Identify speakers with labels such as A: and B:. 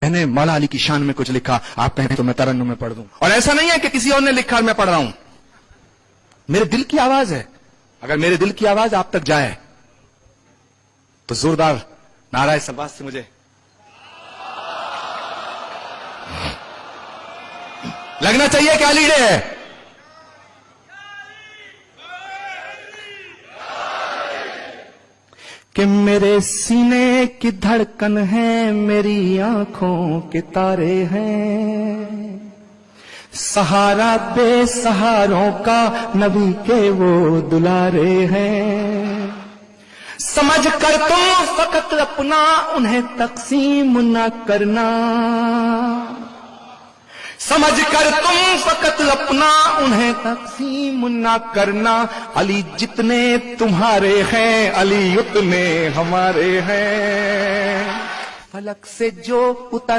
A: मैंने मौला अली की शान में कुछ लिखा, आप कहें तो मैं तरन्नुम में पढ़ दूं। और ऐसा नहीं है कि किसी और ने लिखा और मैं पढ़ रहा हूं, मेरे दिल की आवाज है। अगर मेरे दिल की आवाज आप तक जाए तो जोरदार नाराए सलवात से मुझे लगना चाहिए क्या लीडे है। कि मेरे सीने की धड़कन है, मेरी आंखों के तारे हैं, सहारा बेसहारों का नबी के वो दुलारे हैं। समझ कर तुम फकत अपना उन्हें तकसीम न करना, समझ कर तुम फकत अपना उन्हें तकसीम न करना। अली जितने तुम्हारे हैं अली उतने हमारे हैं। फलक से जो उतर